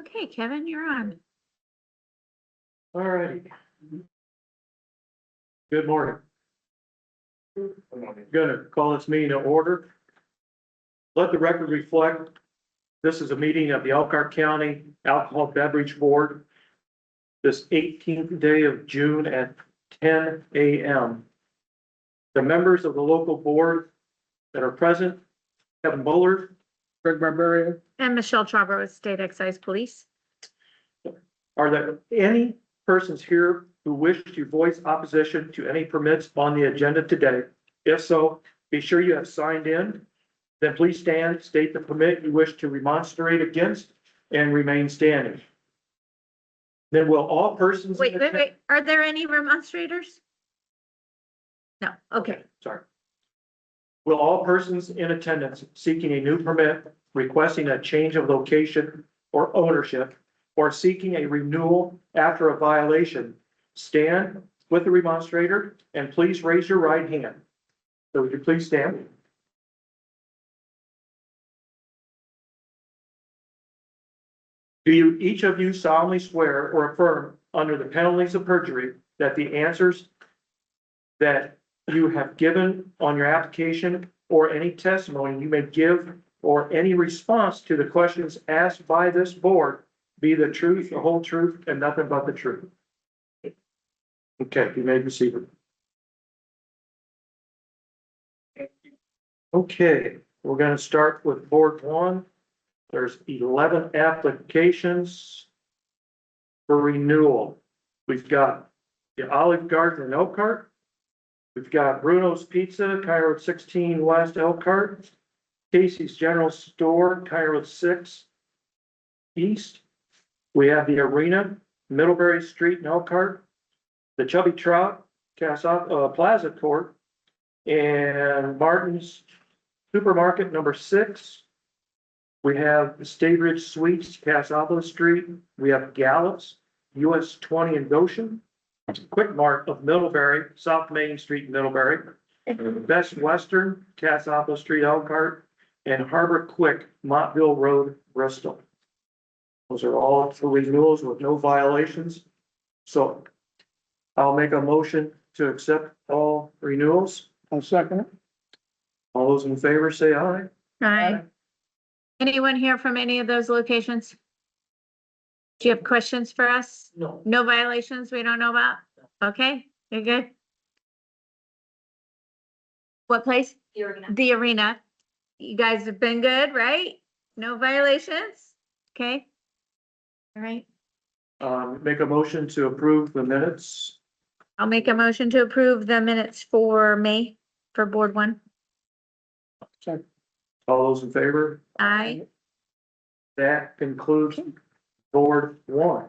Okay, Kevin, you're on. All righty. Good morning. Gonna call this meeting to order. Let the record reflect, this is a meeting of the Elkhart County Alcohol Beverage Board. This 18th day of June at 10 a.m. The members of the local board that are present, Kevin Bullard, Greg Barbarian. And Michelle Trauber with State Excise Police. Are there any persons here who wish to voice opposition to any permits on the agenda today? If so, be sure you have signed in. Then please stand, state the permit you wish to remonstrate against, and remain standing. Then will all persons. Wait. Are there any remonstrators? No, okay. Sorry. Will all persons in attendance seeking a new permit, requesting a change of location or ownership, or seeking a renewal after a violation, stand with the remonstrator and please raise your right hand. So would you please stand? Do you, each of you solemnly swear or affirm under the penalties of perjury that the answers that you have given on your application or any testimony you may give or any response to the questions asked by this board be the truth, the whole truth, and nothing but the truth? Okay, you may be seated. Okay, we're going to start with board one. There's 11 applications for renewal. We've got the Olive Garden in Elkhart. We've got Bruno's Pizza, County Road 16 West Elkhart. Casey's General Store, County Road 6 East. We have the Arena, Middlebury Street in Elkhart. The Chubby Trout, Plaza Court. And Martin's Supermarket number 6. We have the State Ridge Suites, Cassopolis Street. We have Gallops, US 20 in Goshen. Quick Mart of Middlebury, South Main Street in Middlebury. Best Western, Cassopolis Street, Elkhart. And Harbor Quick, Montville Road, Bristol. Those are all for renewals with no violations. So I'll make a motion to accept all renewals. I'll second it. All those in favor say aye. Aye. Anyone here from any of those locations? Do you have questions for us? No. No violations we don't know about? Okay, you're good. What place? The Arena. The Arena. You guys have been good, right? No violations? Okay. All right. Make a motion to approve the minutes. I'll make a motion to approve the minutes for May for board one. Second. All those in favor? Aye. That concludes board one.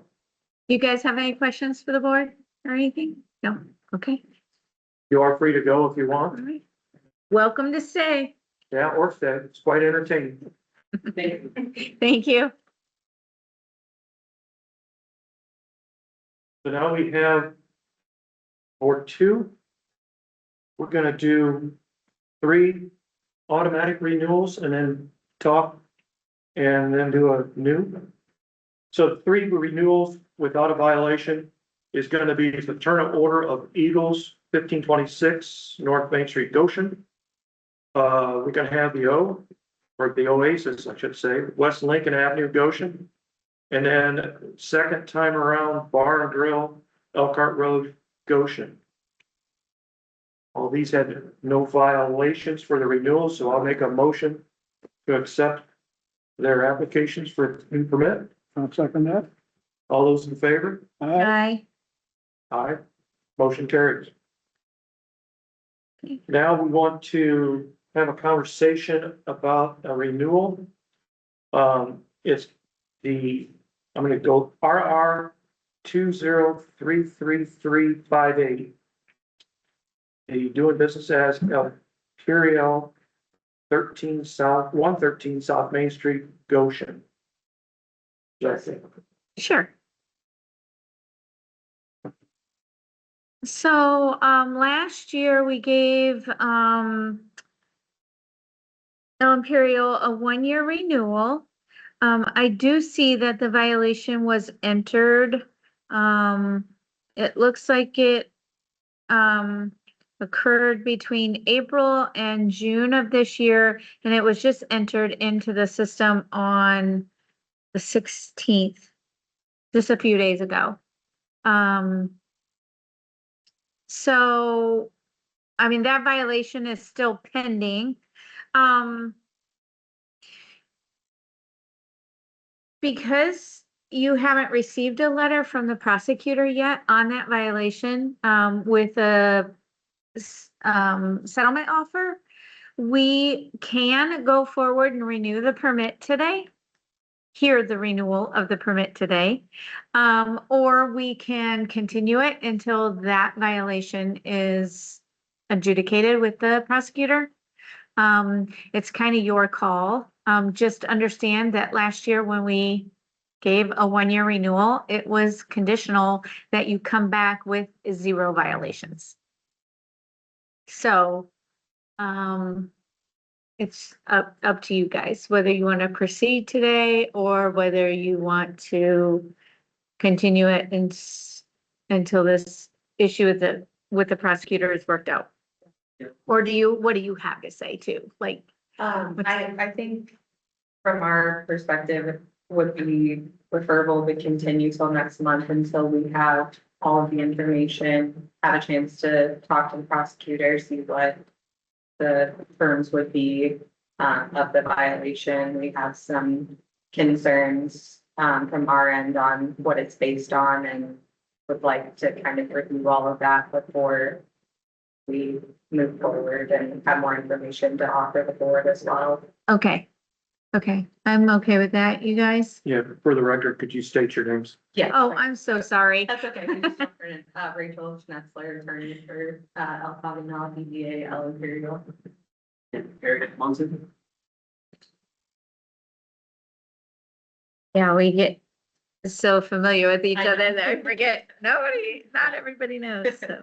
You guys have any questions for the board or anything? No? Okay. You are free to go if you All want. right. Welcome to stay. Yeah, or stay. It's quite entertaining. Thank you. So now we have board two. We're gonna do 3 automatic renewals and then talk and then do a new. So 3 renewals without a violation is gonna be the turn of order of Eagles 1526 North Main Street, Goshen. We're gonna have the Oasis, I should say, West Lincoln Avenue, Goshen. And then second time around, Bar and Grill, Elkhart Road, Goshen. All these had no violations for the renewal, so I'll make a motion to accept their applications for new permit. I'll second that. All those in favor? Aye. Aye. Motion carries. Okay. Now we want to have a conversation about a renewal. It's I'm gonna go RR 2033358. The doing business as Imperial 113 South Main Street, Goshen. Yes. Sure. So, last year we gave, El Imperial a 1-year renewal. I do see that the violation was entered. It looks like it, occurred between April and June of this year, and it was just entered into the system on the 16th, just a few days ago. So, I mean, that violation is still pending. Because you haven't received a letter from the prosecutor yet on that violation, with a settlement offer, we can go forward and renew the permit today. Hear the renewal of the permit today. Or we can continue it until that violation is adjudicated with the prosecutor. It's kind of your call. Just understand that last year when we gave a 1-year renewal, it was conditional that you come back with 0 violations. So, it's up to you guys, whether you want to proceed today or whether you want to continue it until this issue with the prosecutor is worked out. Or what do you have to say too? Like, I think from our perspective, it would be preferable to continue till next month until we have all of the information, have a chance to talk to the prosecutor, see what the terms would be of the violation. We have some concerns from our end on what it's based on and would like to kind of review all of that before we move forward and have more information to offer the board as well. okay, I'm okay with that, you guys. Yeah, for the record, could you state your names? Yeah. Oh, I'm so sorry. That's okay. We just offered, Rachel Schnetzler, attorney for, Elkhart and now DBA L Imperial. Eric Munson. Yeah, we get so familiar with each I other know. that I forget. Not everybody knows, so.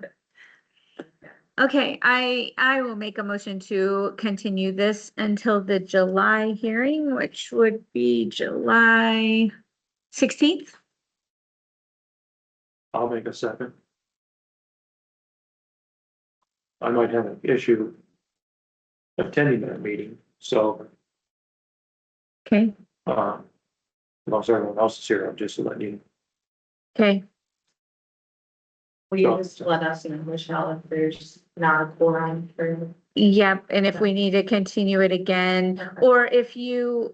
Okay, I will make a motion to continue this until the July hearing, which would be July 16th. I'll make a second. I might have an issue attending that meeting, so, Okay, as long as everyone else is here, I'm just letting you. okay, Will you just let us know, Michelle, if there's not a quorum for? yep, and if we need to continue it again, or if you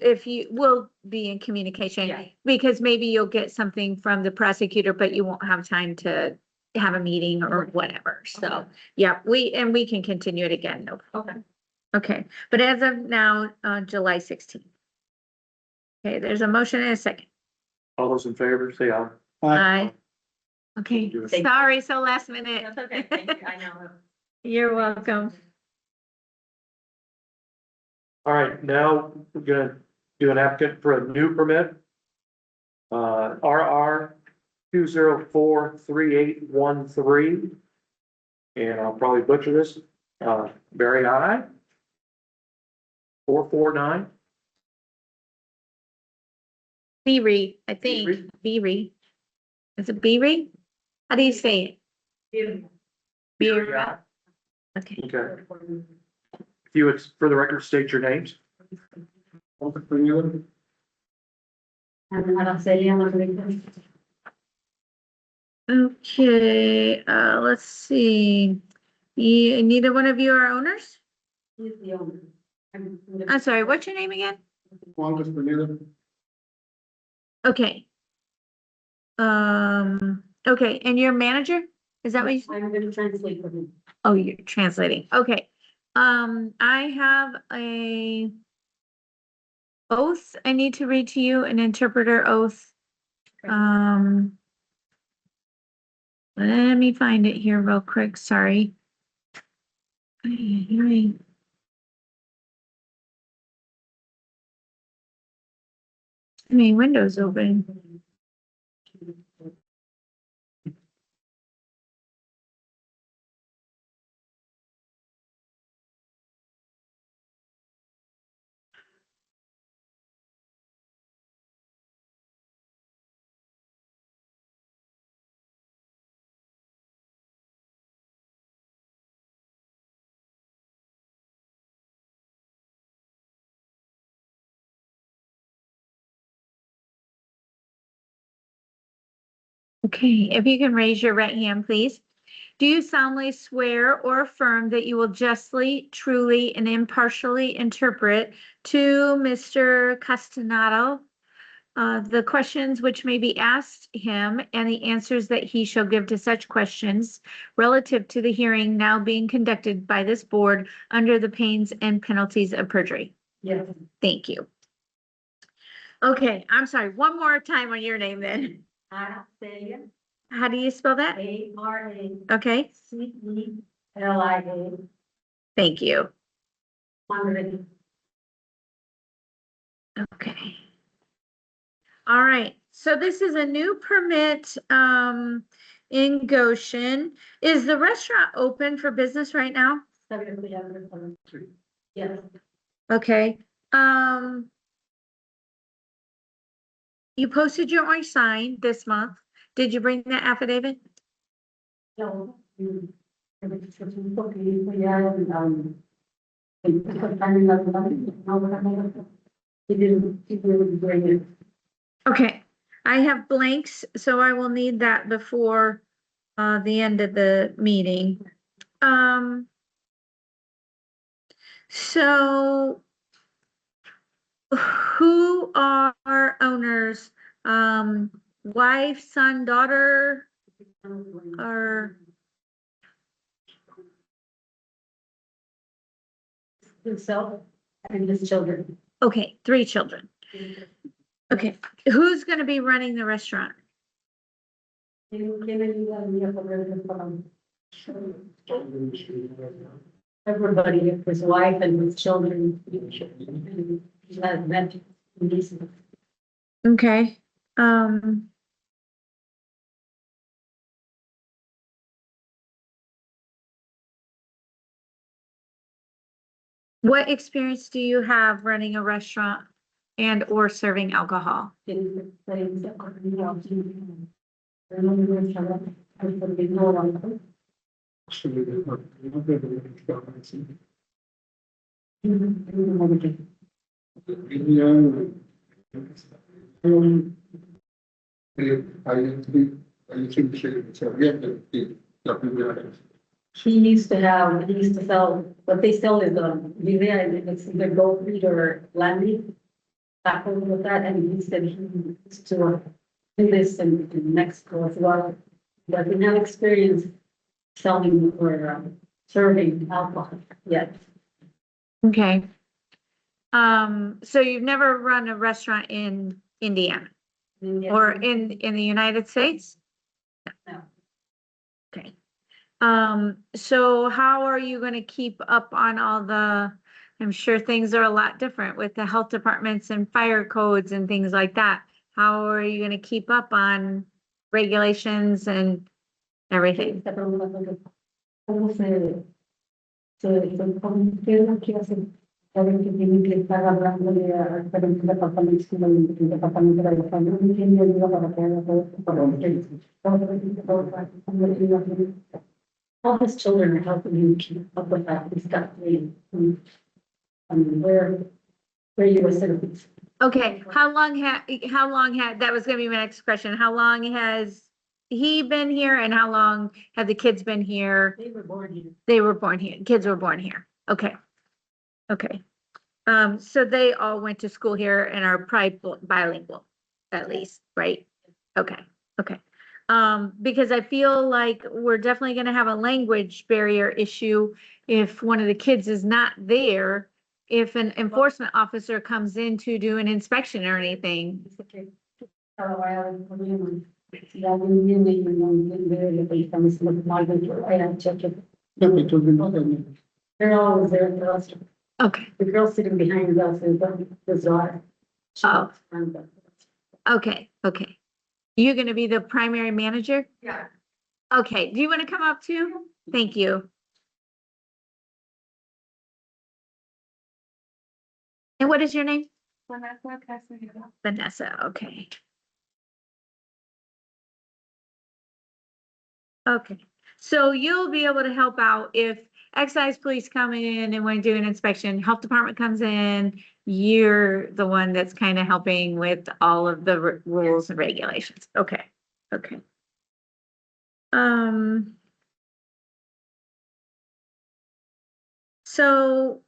will be in communication. Yeah. Because maybe you'll get something from the prosecutor, but you won't have time to have a meeting or whatever, so, Okay. yeah, we can continue it again, no. Okay. Okay, but as of now, July 16th. Okay, there's a motion and a second. All those in favor, say aye. Aye. Okay, Do it. Thank you. sorry, so last minute. That's okay. Thank you. I know. You're welcome. All right, now we're gonna do an applicant for a new permit. RR 2043813. And I'll probably butcher this, Barry I. 449. Beery, I think, Beery? Beery. Is it Beery? How do you say it? Beery. Okay, Okay. If you would, for the record, state your names. okay, let's see. Neither one of you are owners? I'm sorry, what's your name again? Okay. Okay, and your manager? Is that what you said? I'm gonna translate for him. Oh, you're translating. Okay. I have a oath I need to read to you, an interpreter oath. Let me find it here real quick. Sorry. Too many windows open. Okay, if you can raise your right hand, please. Do you solemnly swear or affirm that you will justly, truly, and impartially interpret to Mr. Castellanos the questions which may be asked him and the answers that he shall give to such questions relative to the hearing now being conducted by this board under the pains and penalties of perjury? Yes. Thank you. Okay, I'm sorry, one more time on your name then. Anastasia, How do you spell that? A-R-A, Okay, C-E-L-I-A, thank you. 100. Okay. All right, so this is a new permit in Goshen. Is the restaurant open for business right now? Yes. Okay, you posted your own sign this month. Did you bring that affidavit? No. He didn't bring it. Okay, I have blanks, so I will need that before the end of the meeting. So who are owners? Wife, son, daughter, or, Himself and his children. okay, 3 children. Okay, who's gonna be running the restaurant? Everybody, his wife and his children. He has met. Okay, what experience do you have running a restaurant and or serving alcohol? He used to sell, what they sell is, it's either goat meat or lamb meat. Tacos with that, and he said he used to do this in Mexico as well. But he have experience selling or serving alcohol yet. Okay. So you've never run a restaurant in Indiana or in the United States? No. Okay. So how are you gonna keep up on all I'm sure things are a lot different with the health departments and fire codes and things like that. How are you gonna keep up on regulations and everything? ¿Cómo qué es lo que hacen? Saben que tienen que estar hablándole a diferentes departamentos, como el departamento de la familia, no tiene ayuda para que haga todo esto, para all his children are helping him keep up with that. He's got 3. Where you were sitting. Okay, how long had, that was gonna be my next question. How long has he been here and how long have the kids been here? They were born here. They were born here, kids were born here. Okay. Okay. So they all went to school here and are probably bilingual, at least, right? Okay, okay. Because I feel like we're definitely gonna have a language barrier issue if one of the kids is not there. If an enforcement officer comes in to do an inspection or anything. They're always there for us. Okay, The girl sitting behind us is bizarre. Oh. okay, okay. You're gonna be the primary manager? Yeah. Okay, do you wanna come up too? Thank you. And what is your name? Vanessa, okay. Okay, so you'll be able to help out if excise police come in and want to do an inspection, health department comes in, you're the one that's kind of helping with all of the rules and regulations. Okay, okay. So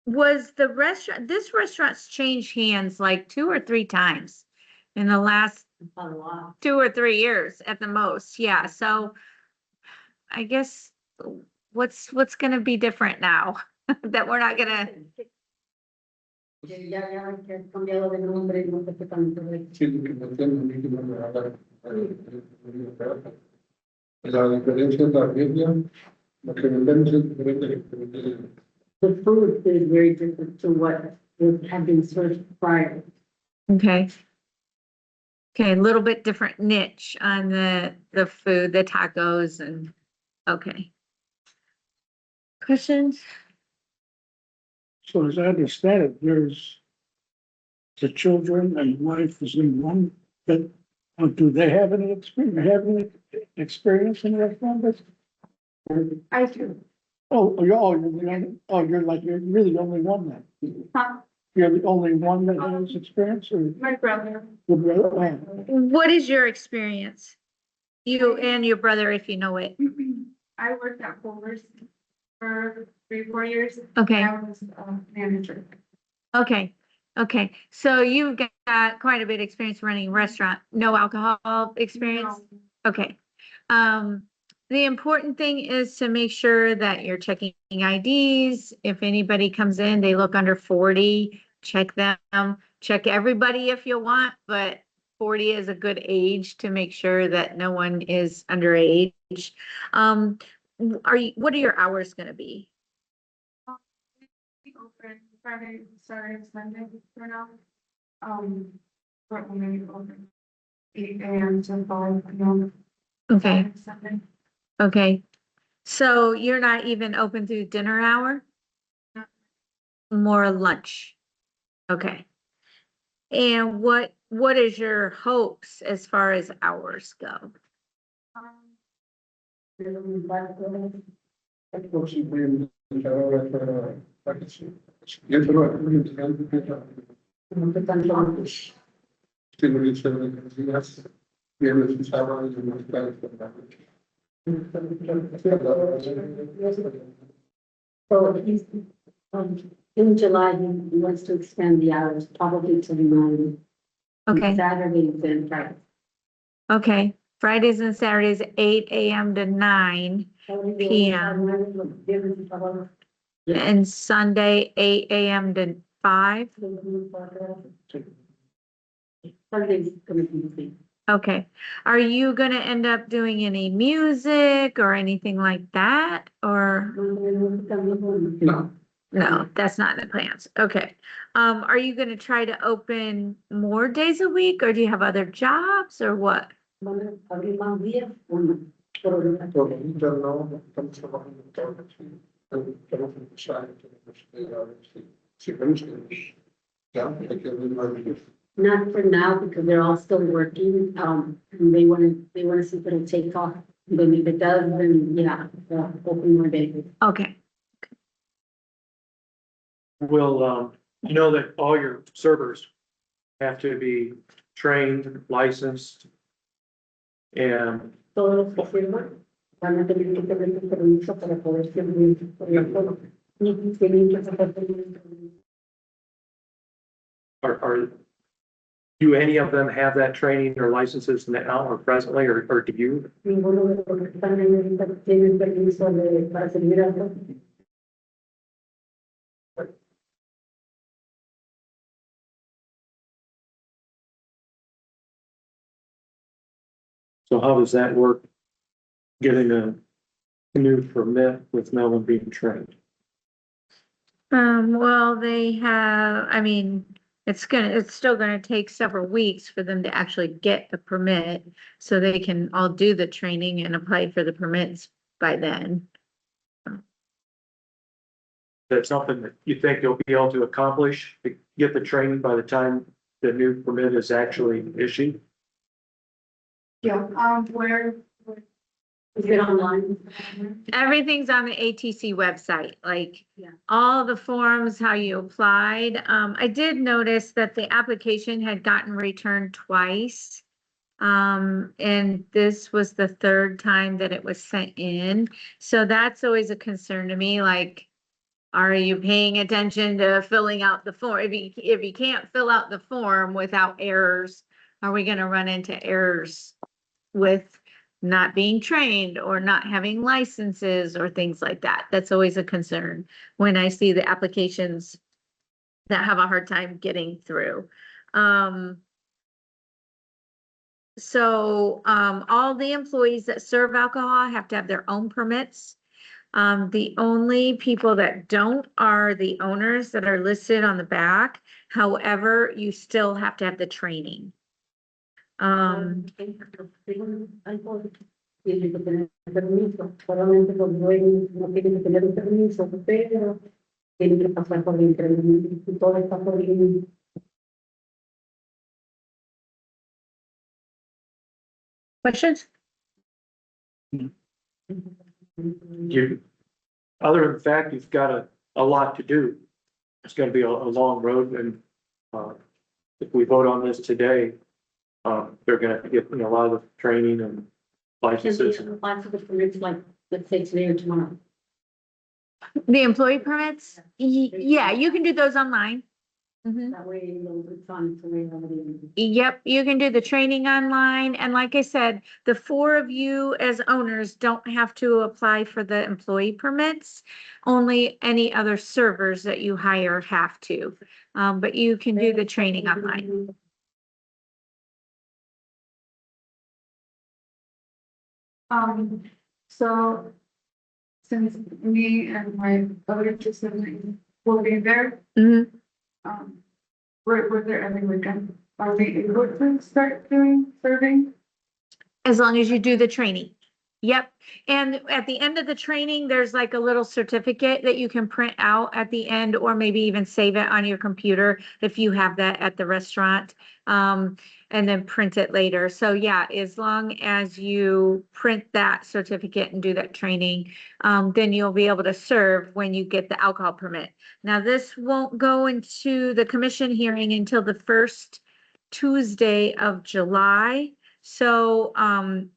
was the restaurant, this restaurant's changed hands like 2 or 3 times in the last A lot. 2 or 3 years at the most. Yeah, so I guess what's gonna be different now that we're not gonna, Ya que has cambiado de nombre, no te fue tan correcto. Sí, que no tengo ni que me hablar. La diferencia en la Biblia, lo que vendemos es diferente a lo que vendemos. The food is very different to what had been served prior. okay. Okay, a little bit different niche on the food, the tacos and, okay. Questions? So as I understand it, there's the children and wife is in one, but do they have any experience in restaurants? I do. You're like, you're really the only one then. Huh? You're the only one that has experience or My brother. your brother? Oh, What is your experience? You and your brother, if you know it. I worked at Culver's for 3-4 years. Okay. I was a manager. Okay, okay. So you've got quite a bit of experience running a restaurant. No alcohol experience? Okay. The important thing is to make sure that you're checking IDs. If anybody comes in, they look under 40, check them. Check everybody if you want, but 40 is a good age to make sure that no one is underage. What are your hours gonna be? Open Friday, Saturday, Sunday for now. We're only open 8 a.m. to 5 p.m. Okay, Sunday. okay. So you're not even open through dinner hour? No. More lunch? Okay. And what is your hopes as far as hours go? Yo te lo recomiendo. No te tan longos. Sí, lo hice de los días, viernes y sábado, y más tarde por la noche. So he's, in July, he wants to extend the hours probably to 9. Okay, Saturdays and Fridays. okay. Fridays and Saturdays, 8 a.m. to 9, and Sunday, 8 a.m. to 5. Sunday's gonna be the same. Okay. Are you gonna end up doing any music or anything like that? Or, No, no, that's not in the plans. Okay. Are you gonna try to open more days a week or do you have other jobs or what? Vamos a abrir más días, uno, por ahorita. por ahorita no, estamos trabajando en todo, sí. Tenemos que empezar, tenemos que ir a ver si vemos que ya hay que abrir más días. Not for now, because they're all still working, and they wanna see if it'll take off. Then if it does, then yeah, open more days. Okay, Will, you know that all your servers have to be trained, licensed, and Todos los que firman van a tener que tener un permiso para poder servir, por ejemplo, y tienen que sacar permiso. are do any of them have that training or licenses now or presently, or do you? Ninguno de los que están ahí ahorita tienen permiso para servir a otros. So how does that work? Getting a new permit with no one being trained? well, they have, I mean, it's still gonna take several weeks for them to actually get the permit. So they can all do the training and apply for the permits by then. That's something that you think you'll be able to accomplish, to get the training by the time the new permit is actually issued? Yeah, where? Is it online? Everything's on the ATC website, like Yeah. all the forms, how you applied. I did notice that the application had gotten returned twice. And this was the third time that it was sent in. So that's always a concern to me, like, are you paying attention to filling out the form? If you can't fill out the form without errors, are we gonna run into errors with not being trained or not having licenses or things like that? That's always a concern when I see the applications that have a hard time getting through. All the employees that serve alcohol have to have their own permits. The only people that don't are the owners that are listed on the back. However, you still have to have the training. Tiene que tener permiso, solamente los dueños no tienen que tener un permiso, pero tienen que pasar por el entrenamiento y todo está por bien. Questions? You, other than the fact, you've got a lot to do. It's gonna be a long road and, if we vote on this today, they're gonna get, a lot of the training and Can licenses. they apply for the permits like, let's say today or tomorrow? The employee permits? Yeah, you can do those online. Mhm. That way, you know, it's on, so we already. Yep, you can do the training online. And like I said, the four of you as owners don't have to apply for the employee permits. Only any other servers that you hire have to. But you can do the training online. So since me and my other two siblings will be there, Mhm. we're there every weekend. Are we able to start doing serving? As long as you do the training. Yep. And at the end of the training, there's like a little certificate that you can print out at the end, or maybe even save it on your computer if you have that at the restaurant. And then print it later. So yeah, as long as you print that certificate and do that training, then you'll be able to serve when you get the alcohol permit. Now, this won't go into the commission hearing until the first Tuesday of July. So,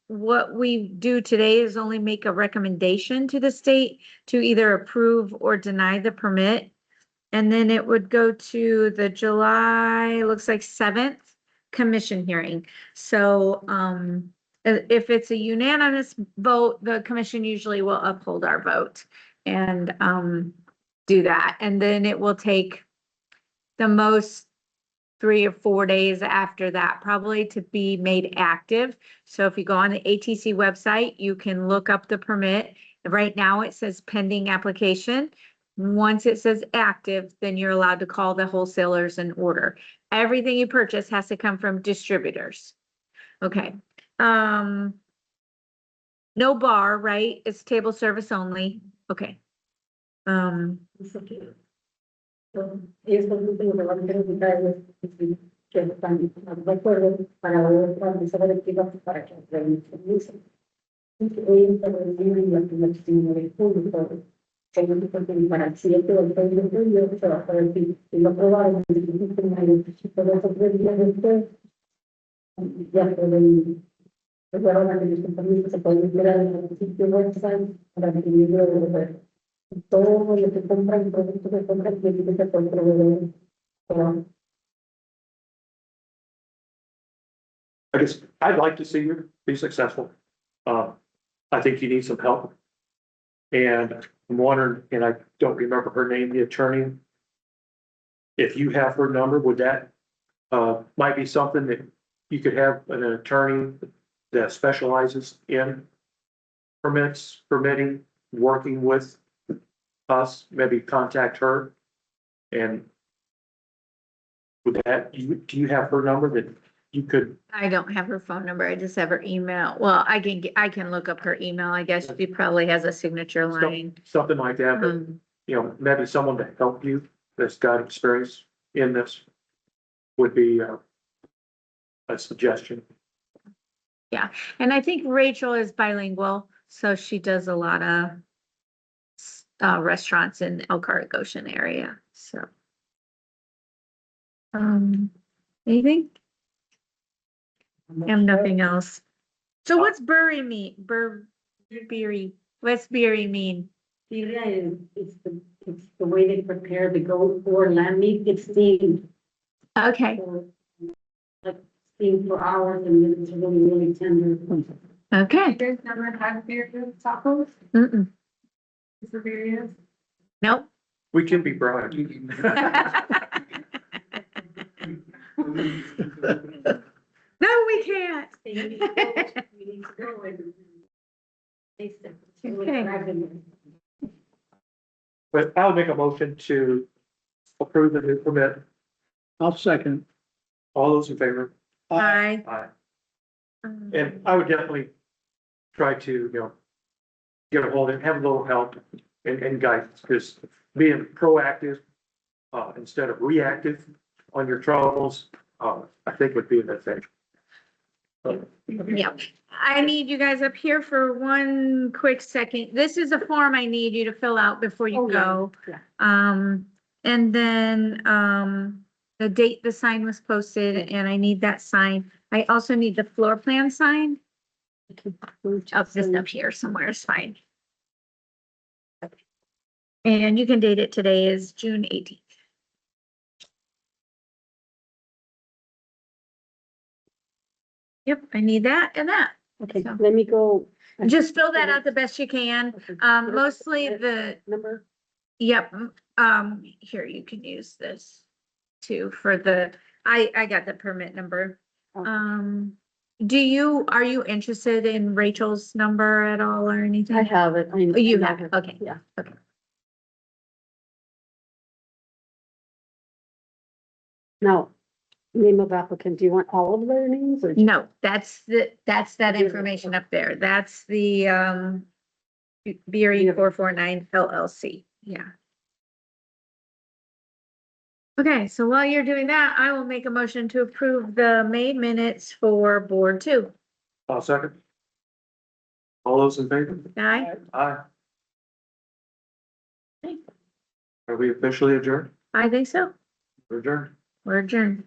what we do today is only make a recommendation to the state to either approve or deny the permit. And then it would go to the July, looks like 7th commission hearing. So, if it's a unanimous vote, the commission usually will uphold our vote and, do that. And then it will take the most 3 or 4 days after that, probably, to be made active. So if you go on the ATC website, you can look up the permit. Right now it says pending application. Once it says active, then you're allowed to call the wholesalers and order. Everything you purchase has to come from distributors. Okay. No bar, right? It's table service only. Okay. It's okay. So, ellos también lo que van a hacer es invitarlos, que están de acuerdo para organizar el equipo para que aprendan el uso. Y que hoy intervenir en la primaria del público, según para el 7 o el 6 de julio, se va a poder decir, si lo probaron, por eso 3 días después, ya pueden, pues ahora van a tener compromiso, se pueden enterar en el sitio website para recibirlo de todo lo que compran, productos que compran, tiene que ser por proveedor. I guess I'd like to see you be successful. I think you need some help. And I'm wondering, and I don't remember her name, the attorney. If you have her number, would that, might be something that you could have an attorney that specializes in permitting, working with us, maybe contact her. And would that, do you have her number that you could? I don't have her phone number. I just have her email. Well, I can look up her email. I guess she probably has a signature line. Something like that, but, maybe someone to help you that's got experience in this would be a suggestion. Yeah, and I think Rachel is bilingual, so she does a lot of restaurants in Elkhart, Goshen area, so. Anything? And nothing else. So what's bury mean? Beery, what's beery mean? Birria is it's the way they prepare the goat or lamb meat. It's steamed. Okay, So, like steamed for hours and then it's really, really tender. okay. You guys never had birria tacos? Mm-mm. Is there birria? Nope. We can be bribed. No, we can't. So you need to go, you need to go and taste it. It's really Okay. grabbing. But I'll make a motion to approve the new permit. I'll second. All those in favor? Bye. Aye. And I would definitely try to, get a hold of it, have a little help and guidance, because being proactive, instead of reactive on your troubles, I think would be a good thing. Yeah, I need you guys up here for one quick second. This is a form I need you to fill out before you Oh, yeah, go. yeah. And then, the date the sign was posted, and I need that signed. I also need the floor plan signed. Oh, just up here somewhere is fine. And you can date it today is June 18th. Yep, I need that and that. Okay, So- let me go. Just fill that out the best you can. Okay. Mostly the, Number, yep, here, you can use this too for the, I got the permit number. Okay. Are you interested in Rachel's number at all or anything? I have it. Oh, you have, it. Okay. Yeah. Okay. Now, name of applicant, do you want all of their names or? No, that's that Yeah. information up there. That's the, BRE Yeah. 449 LLC. Yeah. Okay, so while you're doing that, I will make a motion to approve the May minutes for Board 2. I'll second. All those in favor? Aye? Aye. Okay. Are we officially adjourned? I think so. We're adjourned. We're adjourned.